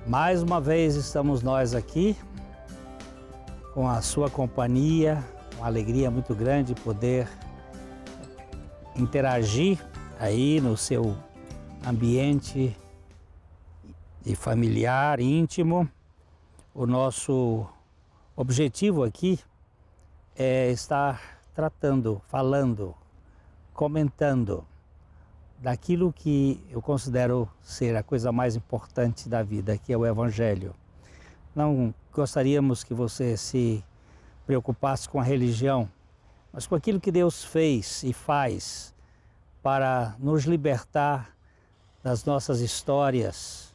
Mais uma vez estamos nós aqui com a sua companhia, uma alegria muito grande poder interagir aí no seu ambiente de familiar, íntimo. O nosso objetivo aqui é estar tratando, falando, comentando daquilo que eu considero ser a coisa mais importante da vida, que é o Evangelho. Não gostaríamos que você se preocupasse com a religião, mas com aquilo que Deus fez e faz para nos libertar das nossas histórias,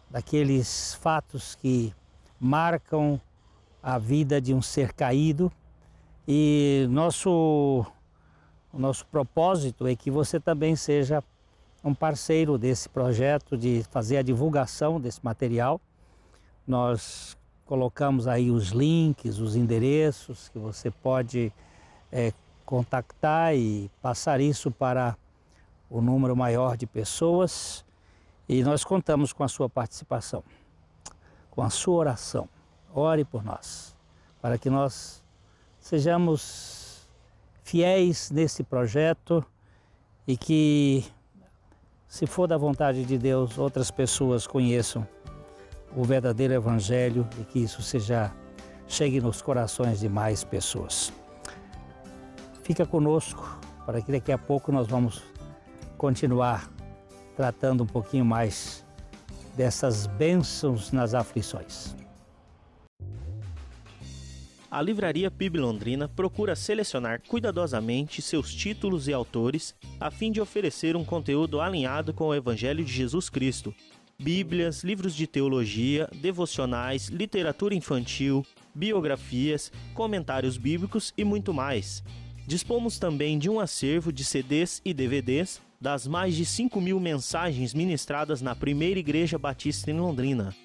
daqueles fatos que marcam a vida de um ser caído. E o nosso propósito é que você também seja um parceiro desse projeto de fazer a divulgação desse material. Nós colocamos aí os links, os endereços que você pode contactar e passar isso para o número maior de pessoas. E nós contamos com a sua participação, com a sua oração. Ore por nós, para que nós sejamos fiéis nesse projeto e que, se for da vontade de Deus, outras pessoas conheçam o verdadeiro Evangelho e que isso chegue nos corações de mais pessoas. Fica conosco, para que daqui a pouco nós vamos continuar tratando um pouquinho mais dessas bênçãos nas aflições. A Livraria PIB Londrina procura selecionar cuidadosamente seus títulos e autores a fim de oferecer um conteúdo alinhado com o Evangelho de Jesus Cristo. Bíblias, livros de teologia, devocionais, literatura infantil, biografias, comentários bíblicos e muito mais. Dispomos também de um acervo de CDs e DVDs das mais de 5.000 mensagens ministradas na Primeira Igreja Batista em Londrina.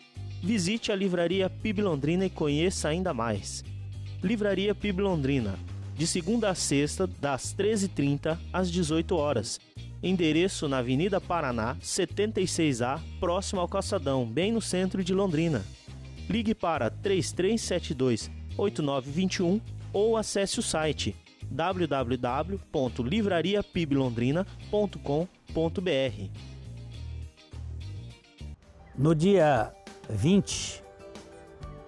Visite a Livraria PIB Londrina e conheça ainda mais. Livraria PIB Londrina, de segunda a sexta, das 13h30 às 18 horas. Endereço na Avenida Paraná, 76A, próximo ao Calçadão, bem no centro de Londrina. Ligue para 3372-8921 ou acesse o site www.livrariapiblondrina.com.br. No dia 20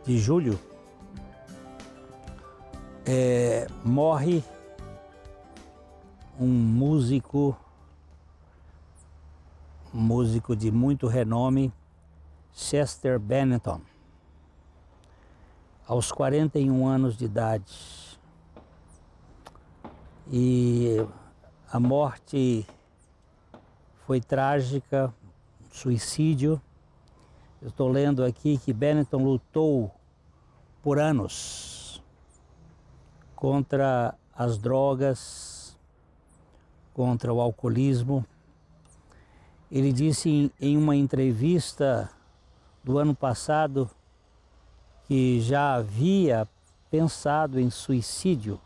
de julho, morre um músico de muito renome, Chester Bennington, aos 41 anos de idade. E a morte foi trágica, suicídio. Eu estou lendo aqui que Bennington lutou por anos contra as drogas, contra o alcoolismo. Ele disse em uma entrevista do ano passado que já havia pensado em suicídio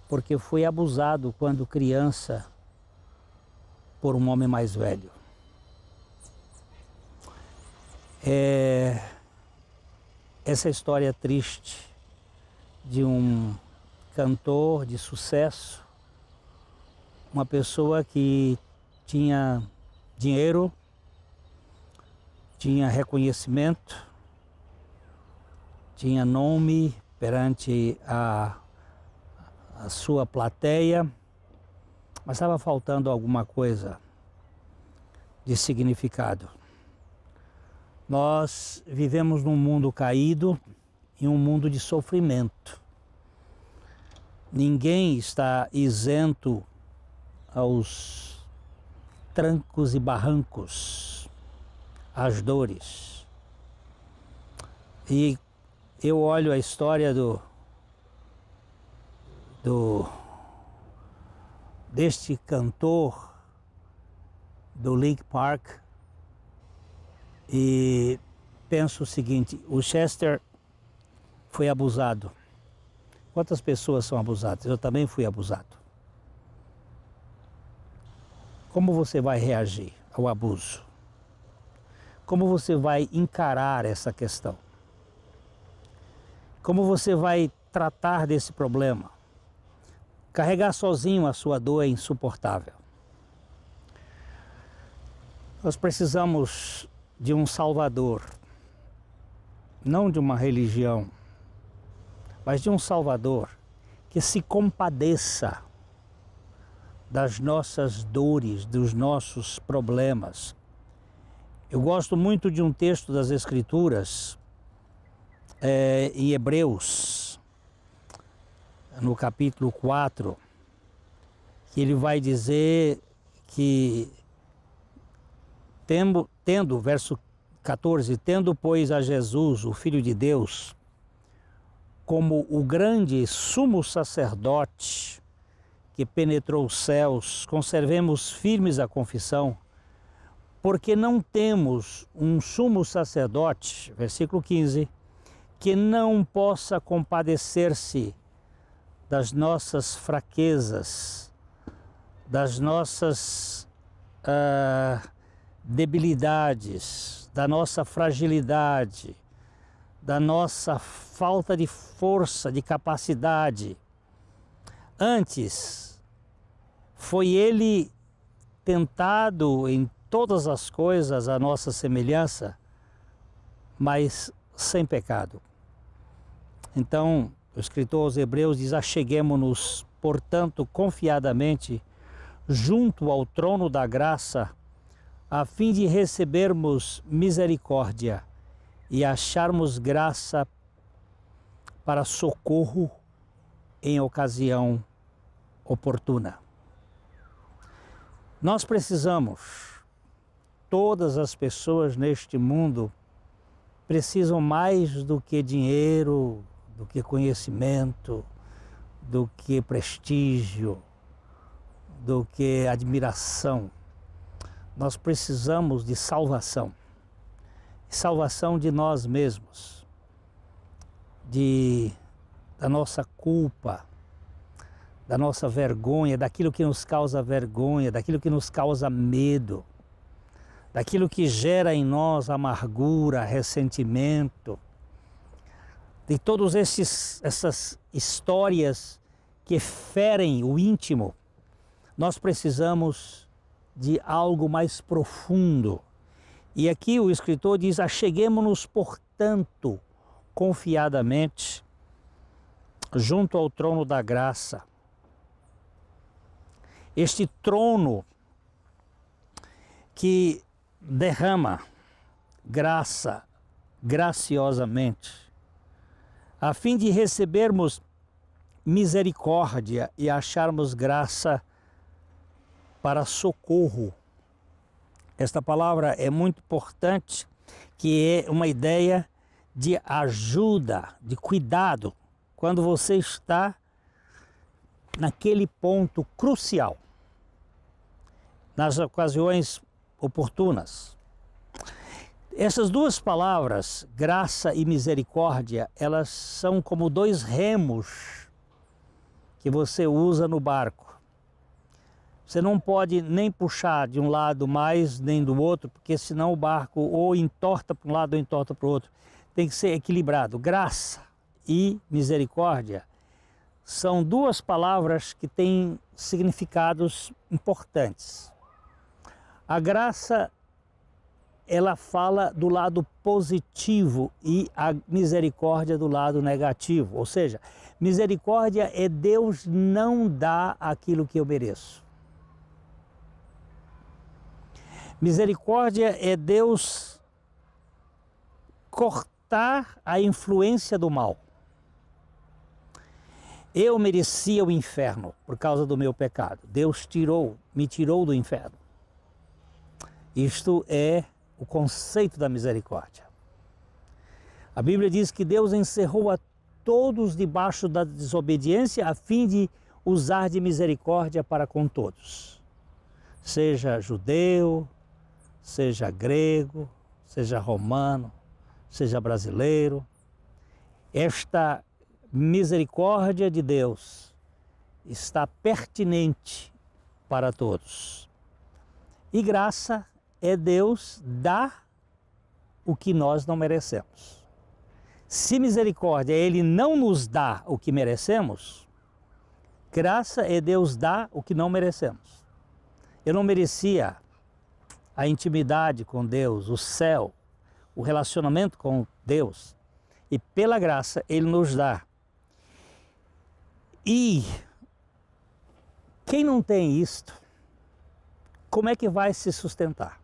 porque foi abusado quando criança por um homem mais velho. Essa história triste de um cantor de sucesso, uma pessoa que tinha dinheiro, tinha reconhecimento, tinha nome perante a sua plateia, mas estava faltando alguma coisa de significado. Nós vivemos num mundo caído, em um mundo de sofrimento. Ninguém está isento aos trancos e barrancos, às dores. E eu olho a história deste cantor do Linkin Park e penso o seguinte: o Chester foi abusado. Quantas pessoas são abusadas? Eu também fui abusado. Como você vai reagir ao abuso? como você vai encarar essa questão? Como você vai tratar desse problema? Carregar sozinho a sua dor é insuportável. Nós precisamos de um Salvador, não de uma religião, mas de um Salvador que se compadeça das nossas dores, dos nossos problemas. Eu gosto muito de um texto das Escrituras, em Hebreus, no capítulo 4, que ele vai dizer que, verso 14, tendo, pois, a Jesus, o Filho de Deus, como o grande sumo sacerdote que penetrou os céus, conservemos firmes a confissão, porque não temos um sumo sacerdote, versículo 15, que não possa compadecer-se das nossas fraquezas, das nossas debilidades, da nossa fragilidade, da nossa falta de força, de capacidade. Antes, foi ele tentado em todas as coisas à nossa semelhança, mas sem pecado. Então, o escritor aos Hebreus diz: acheguemo-nos, portanto, confiadamente junto ao trono da graça, a fim de recebermos misericórdia e acharmos graça para socorro em ocasião oportuna. Nós precisamos, todas as pessoas neste mundo precisam mais do que dinheiro, do que conhecimento, do que prestígio, do que admiração. Nós precisamos de salvação. Salvação de nós mesmos, da nossa culpa, da nossa vergonha, daquilo que nos causa vergonha, daquilo que nos causa medo, daquilo que gera em nós amargura, ressentimento, de todas essas histórias que ferem o íntimo. Nós precisamos de algo mais profundo. E aqui o escritor diz: acheguemo-nos, portanto, confiadamente, junto ao trono da graça. Este trono que derrama graça graciosamente, a fim de recebermos misericórdia e acharmos graça para socorro. Esta palavra é muito importante, que é uma ideia de ajuda, de cuidado, quando você está naquele ponto crucial, nas ocasiões oportunas. Essas duas palavras, graça e misericórdia, elas são como dois remos que você usa no barco. Você não pode nem puxar de um lado mais, nem do outro, porque senão o barco ou entorta para um lado ou entorta para o outro. Tem que ser equilibrado. Graça e misericórdia são duas palavras que têm significados importantes. A graça, ela fala do lado positivo e a misericórdia do lado negativo. Ou seja, misericórdia é Deus não dar aquilo que eu mereço. Misericórdia é Deus cortar a influência do mal. Eu merecia o inferno por causa do meu pecado. Deus me tirou do inferno. Isto é o conceito da misericórdia. A Bíblia diz que Deus encerrou a todos debaixo da desobediência a fim de usar de misericórdia para com todos. Seja judeu, seja grego, seja romano, seja brasileiro. Esta misericórdia de Deus está pertinente para todos. E graça é Deus dar o que nós não merecemos. Se misericórdia Ele não nos dá o que merecemos, graça é Deus dar o que não merecemos. Eu não merecia a intimidade com Deus, o céu, o relacionamento com Deus. E pela graça Ele nos dá. E quem não tem isto, como é que vai se sustentar?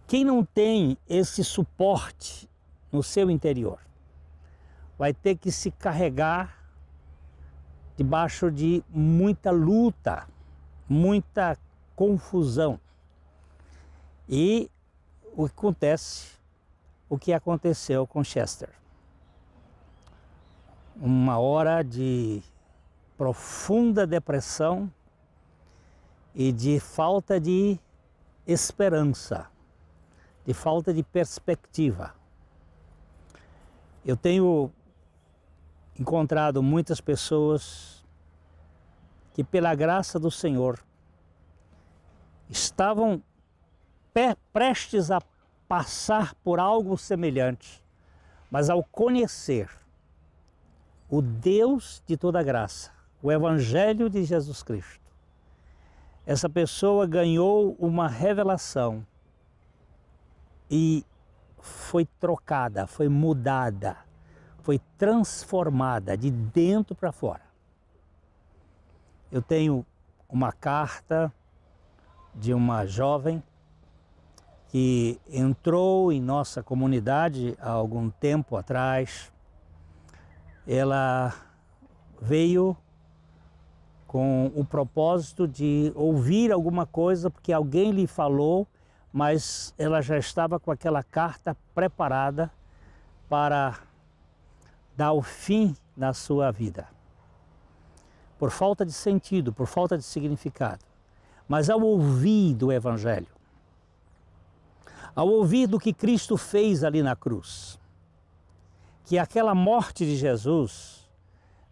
Quem não tem esse suporte no seu interior, vai ter que se carregar debaixo de muita luta, muita confusão. E o que aconteceu com Chester. Uma hora de profunda depressão e de falta de esperança, de falta de perspectiva. Eu tenho encontrado muitas pessoas que, pela graça do Senhor, estavam prestes a passar por algo semelhante, mas ao conhecer o Deus de toda graça, o Evangelho de Jesus Cristo, essa pessoa ganhou uma revelação e foi trocada, foi mudada, foi transformada de dentro para fora. Eu tenho uma carta de uma jovem que entrou em nossa comunidade há algum tempo atrás. Ela veio com o propósito de ouvir alguma coisa, porque alguém lhe falou, mas ela já estava com aquela carta preparada para dar o fim na sua vida. Por falta de sentido, por falta de significado. Mas ao ouvir do Evangelho, ao ouvir do que Cristo fez ali na cruz, que aquela morte de Jesus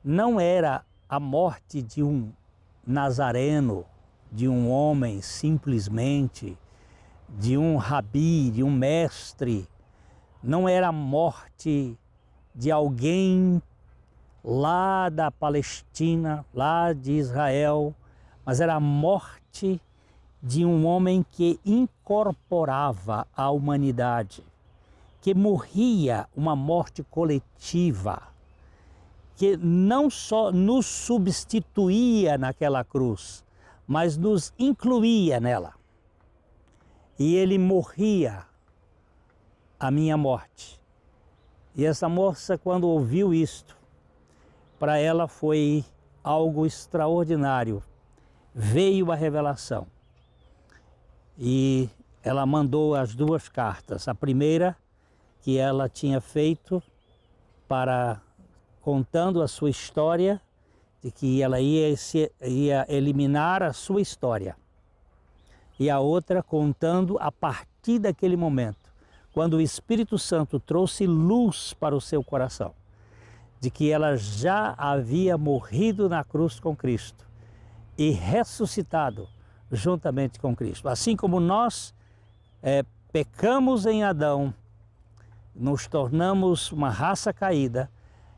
não era a morte de um nazareno, de um homem simplesmente, de um rabi, de um mestre, não era a morte de alguém lá da Palestina, lá de Israel, mas era a morte de um homem que incorporava a humanidade, que morria uma morte coletiva, que não só nos substituía naquela cruz, mas nos incluía nela. E ele morria a minha morte. E essa moça, quando ouviu isto, para ela foi algo extraordinário. Veio a revelação. E ela mandou as duas cartas. A primeira, que ela tinha feito contando a sua história, de que ela ia eliminar a sua história. E a outra contando a partir daquele momento, quando o Espírito Santo trouxe luz para o seu coração, de que ela já havia morrido na cruz com Cristo e ressuscitado juntamente com Cristo. Assim como nós pecamos em Adão, nos tornamos uma raça caída,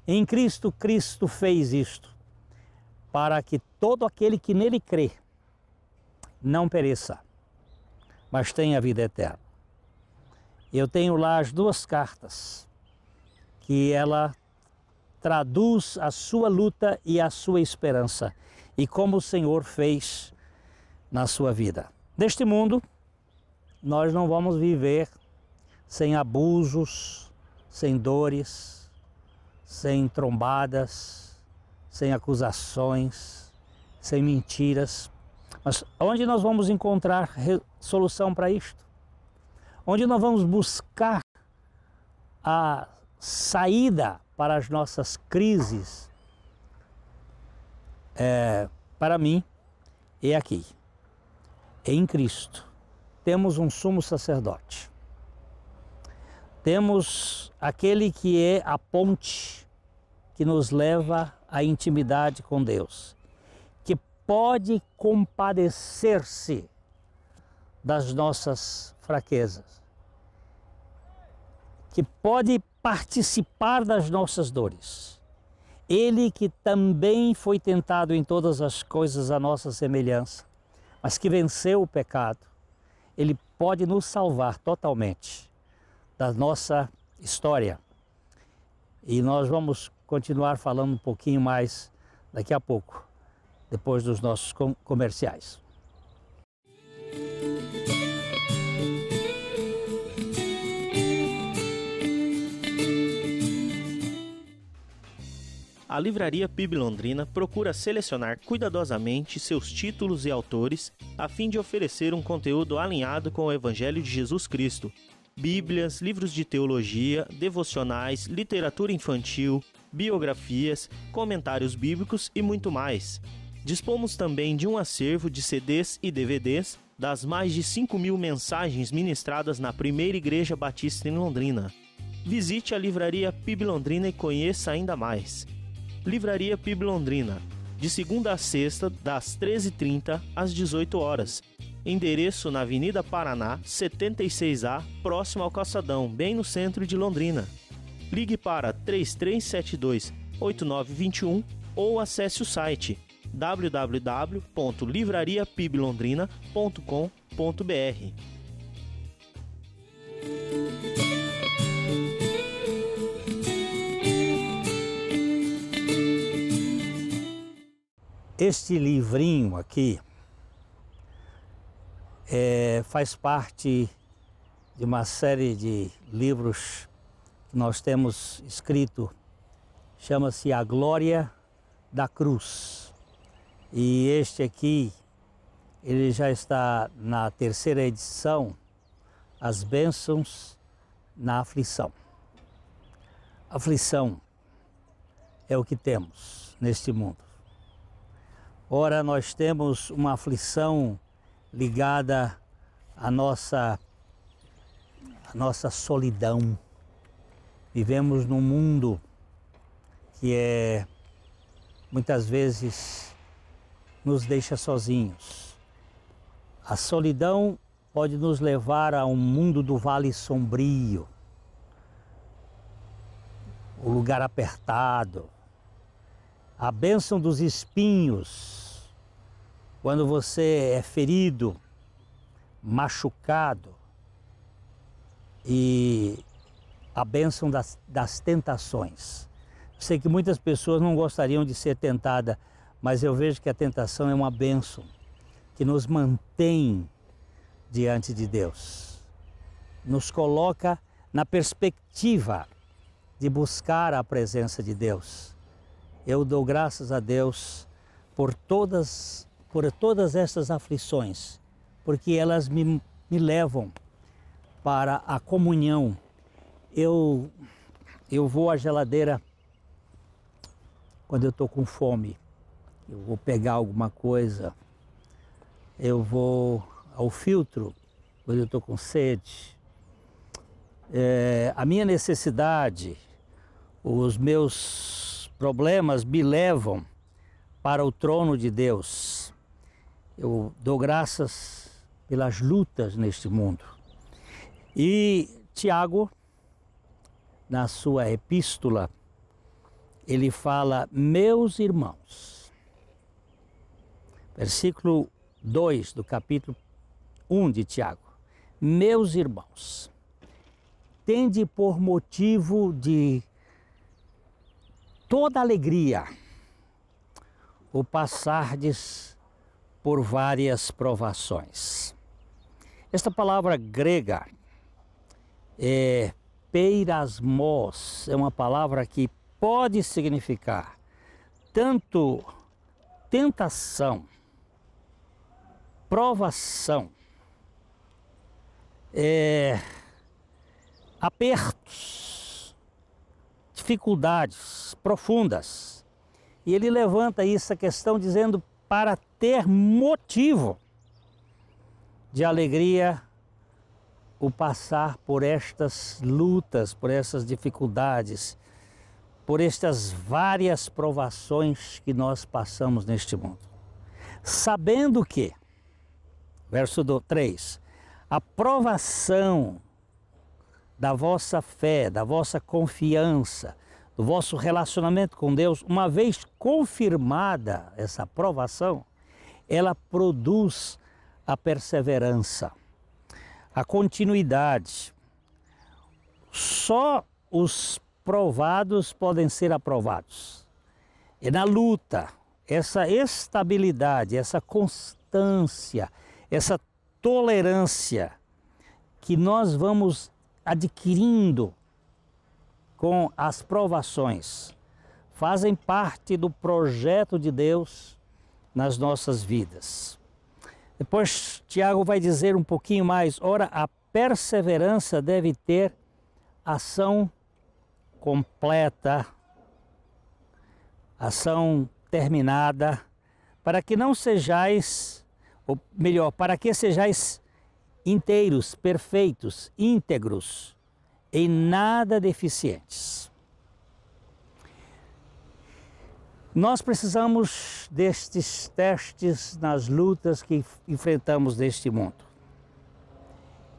em Cristo, Cristo fez isto, para que todo aquele que nele crê não pereça, mas tenha vida eterna. Eu tenho lá as duas cartas, que ela traduz a sua luta e a sua esperança, e como o Senhor fez na sua vida. Neste mundo, nós não vamos viver sem abusos, sem dores, sem trombadas, sem acusações, sem mentiras. Mas onde nós vamos encontrar solução para isto? Onde nós vamos buscar a saída para as nossas crises? Para mim, é aqui. Em Cristo, temos um sumo sacerdote. Temos aquele que é a ponte que nos leva à intimidade com Deus, que pode compadecer-se das nossas fraquezas, que pode participar das nossas dores. Ele que também foi tentado em todas as coisas à nossa semelhança, mas que venceu o pecado. Ele pode nos salvar totalmente da nossa história. E nós vamos continuar falando um pouquinho mais daqui a pouco, depois dos nossos comerciais. A Livraria PIB Londrina procura selecionar cuidadosamente seus títulos e autores a fim de oferecer um conteúdo alinhado com o Evangelho de Jesus Cristo. Bíblias, livros de teologia, devocionais, literatura infantil, biografias, comentários bíblicos e muito mais. Dispomos também de um acervo de CDs e DVDs das mais de 5.000 mensagens ministradas na Primeira Igreja Batista em Londrina. Visite a Livraria PIB Londrina e conheça ainda mais. Livraria PIB Londrina, de segunda a sexta, das 13h30 às 18 horas. Endereço na Avenida Paraná, 76A, próximo ao Calçadão, bem no centro de Londrina. Ligue para 3372-8921 ou acesse o site www.livrariapiblondrina.com.br. Este livrinho aqui faz parte de uma série de livros que nós temos escrito, chama-se A Glória da Cruz. E este aqui, ele já está na terceira edição, As Bênçãos na Aflição. Aflição é o que temos neste mundo. Ora, nós temos uma aflição ligada à nossa solidão. Vivemos num mundo que muitas vezes nos deixa sozinhos. A solidão pode nos levar a um mundo do vale sombrio, o lugar apertado, a bênção dos espinhos, quando você é ferido, machucado, e a bênção das tentações. Sei que muitas pessoas não gostariam de ser tentada, mas eu vejo que a tentação é uma bênção que nos mantém diante de Deus, nos coloca na perspectiva de buscar a presença de Deus. Eu dou graças a Deus por todas estas aflições, porque elas me levam para a comunhão. Eu vou à geladeira quando eu estou com fome, eu vou pegar alguma coisa, eu vou ao filtro quando eu estou com sede. A minha necessidade, os meus problemas me levam para o trono de Deus. Eu dou graças pelas lutas neste mundo. E Tiago, na sua epístola, ele fala: meus irmãos, versículo 2 do capítulo 1 de Tiago, meus irmãos, tende por motivo de toda alegria o passardes por várias provações. Esta palavra grega peirasmos, é uma palavra que pode significar tanto tentação, provação, apertos, dificuldades profundas. E ele levanta essa questão dizendo para ter motivo de alegria o passar por estas lutas, por essas dificuldades, por estas várias provações que nós passamos neste mundo. Sabendo que, verso 3, a provação da vossa fé, da vossa confiança, do vosso relacionamento com Deus, uma vez confirmada essa provação, ela produz a perseverança, a continuidade. Só os provados podem ser aprovados. É na luta, essa estabilidade, essa constância, essa tolerância que nós vamos adquirindo com as provações, fazem parte do projeto de Deus nas nossas vidas. Depois Tiago vai dizer um pouquinho mais, ora, a perseverança deve ter ação completa, ação terminada, para que não sejais, ou melhor, para que sejais inteiros, perfeitos, íntegros, em nada deficientes. Nós precisamos destes testes nas lutas que enfrentamos neste mundo.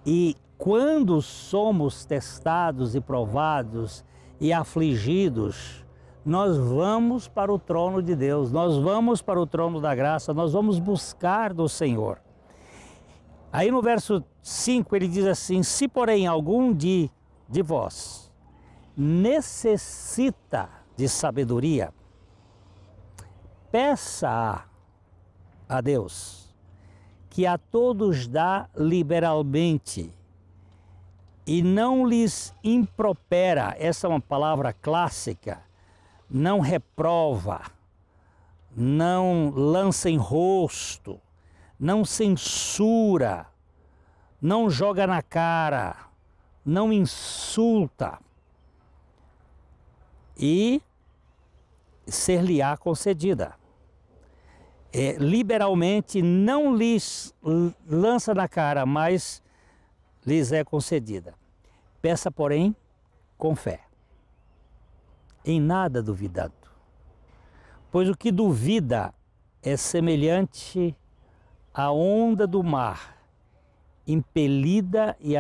E quando somos testados e provados e afligidos, nós vamos para o trono de Deus, nós vamos para o trono da graça, nós vamos buscar do Senhor. Aí no verso 5 ele diz assim, se porém algum de vós necessita de sabedoria, peça a Deus, que a todos dá liberalmente, e não lhes impropera, essa é uma palavra clássica, não reprova, não lança em rosto, não censura, não joga na cara, não insulta, e ser-lhe-á concedida. Liberalmente não lhes lança na cara, mas lhes é concedida. Peça, porém, com fé, em nada duvidando, pois o que duvida é semelhante à onda do mar, impelida e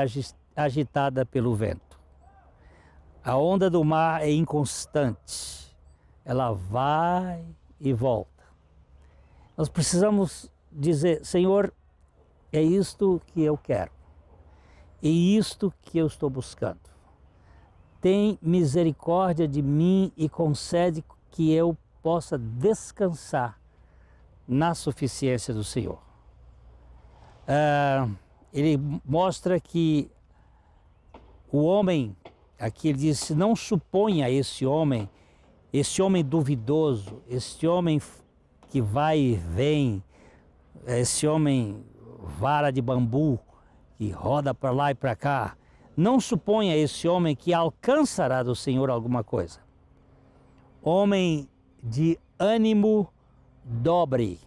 agitada pelo vento. A onda do mar é inconstante, ela vai e volta. Nós precisamos dizer, Senhor, é isto que eu quero, é isto que eu estou buscando. Tem misericórdia de mim e concede que eu possa descansar na suficiência do Senhor. Ele mostra que o homem, aqui ele diz, não suponha esse homem duvidoso, esse homem que vai e vem, esse homem vara de bambu, que roda para lá e para cá, não suponha esse homem que alcançará do Senhor alguma coisa. Homem de ânimo dobre,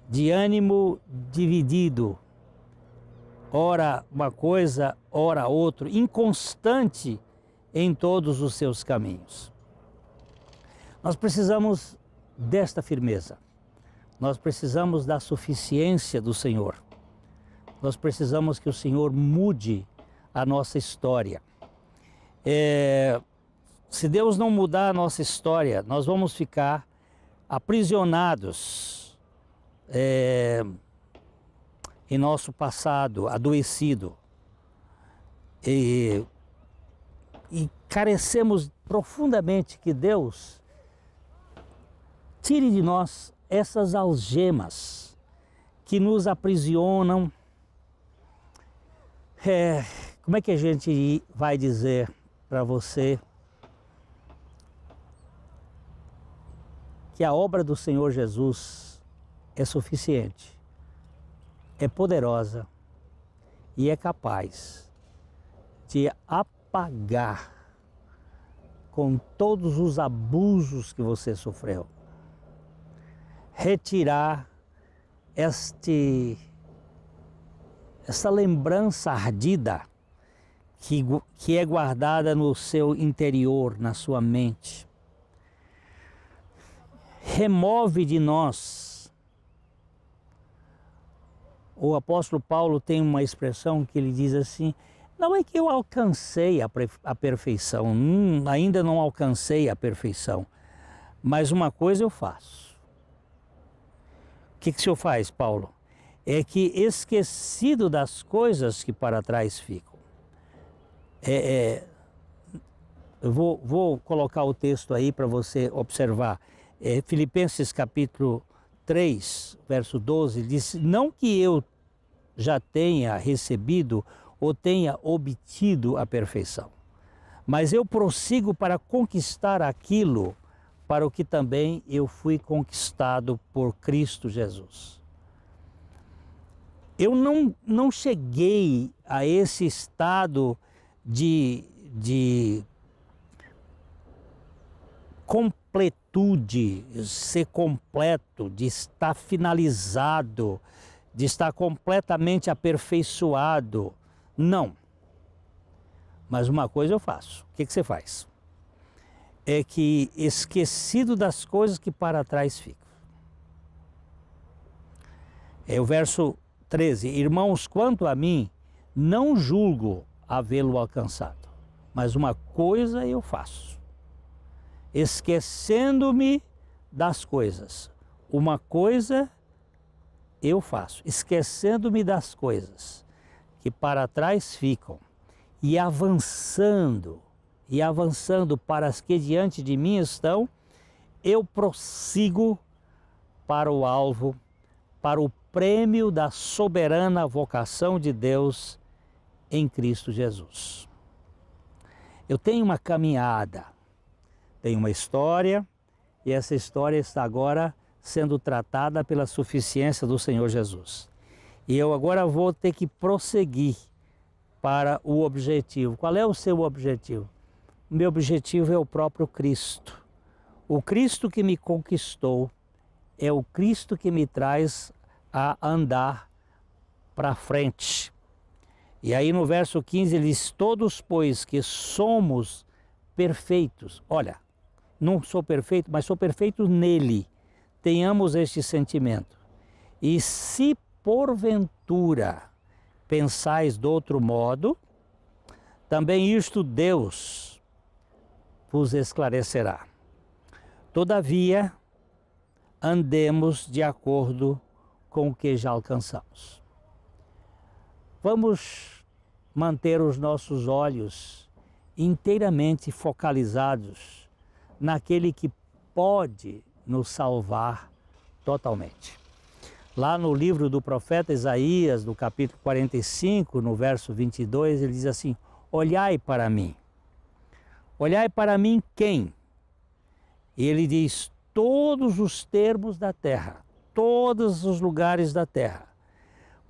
de ânimo dividido, ora uma coisa, ora outra, inconstante em todos os seus caminhos. Nós precisamos desta firmeza, nós precisamos da suficiência do Senhor, nós precisamos que o Senhor mude a nossa história. Se Deus não mudar a nossa história, nós vamos ficar aprisionados em nosso passado, adoecido, e carecemos profundamente que Deus tire de nós essas algemas que nos aprisionam. Como é que a gente vai dizer para você que a obra do Senhor Jesus é suficiente, é poderosa e é capaz de apagar com todos os abusos que você sofreu, retirar essa lembrança ardida que é guardada no seu interior, na sua mente. Remove de nós. O apóstolo Paulo tem uma expressão que ele diz assim, Não é que eu alcancei a perfeição, ainda não alcancei a perfeição, mas uma coisa eu faço. O que o senhor faz, Paulo? É que esquecido das coisas que para trás ficam. Eu vou colocar o texto aí para você observar. Filipenses capítulo 3, verso 12, diz: não que eu já tenha recebido ou tenha obtido a perfeição, mas eu prossigo para conquistar aquilo para o que também eu fui conquistado por Cristo Jesus. Eu não cheguei a esse estado de completude, ser completo, de estar finalizado, de estar completamente aperfeiçoado. Não. Mas uma coisa eu faço. O que você faz? É que esquecido das coisas que para trás ficam. É o verso 13. Irmãos, quanto a mim, não julgo havê-lo alcançado, mas uma coisa eu faço. Esquecendo-me das coisas. Uma coisa eu faço. Esquecendo-me das coisas que para trás ficam e avançando para as que diante de mim estão, eu prossigo para o alvo, para o prêmio da soberana vocação de Deus em Cristo Jesus. Eu tenho uma caminhada, tenho uma história, e essa história está agora sendo tratada pela suficiência do Senhor Jesus. E eu agora vou ter que prosseguir para o objetivo. Qual é o seu objetivo? O meu objetivo é o próprio Cristo. O Cristo que me conquistou é o Cristo que me traz a andar para frente. E aí no verso 15 ele diz: todos, pois, que somos perfeitos. Olha, não sou perfeito, mas sou perfeito nele. Tenhamos este sentimento. E se porventura pensais de outro modo, também isto Deus vos esclarecerá. Todavia, andemos de acordo com o que já alcançamos. Vamos manter os nossos olhos inteiramente focalizados naquele que pode nos salvar totalmente. Lá no livro do profeta Isaías, no capítulo 45, no verso 22, ele diz assim: olhai para mim. Olhai para mim quem? E ele diz: todos os termos da terra, todos os lugares da terra,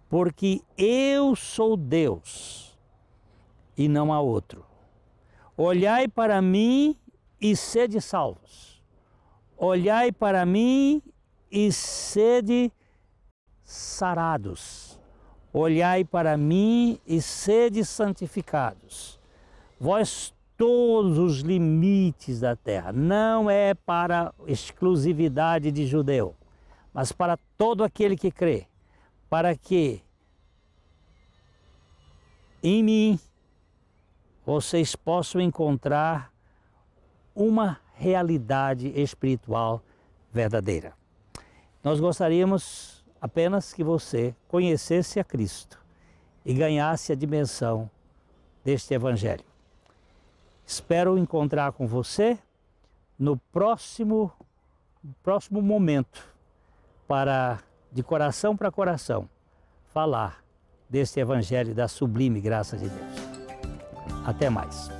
porque eu sou Deus e não há outro. Olhai para mim e sede salvos. Olhai para mim e sede sarados. Olhai para mim e sede santificados. Vós todos os limites da terra, não é para exclusividade de judeu, mas para todo aquele que crê, para que em mim vocês possam encontrar uma realidade espiritual verdadeira. Nós gostaríamos apenas que você conhecesse a Cristo e ganhasse a dimensão deste Evangelho. Espero encontrar com você no próximo momento para, de coração para coração, falar deste Evangelho da sublime graça de Deus. Até mais.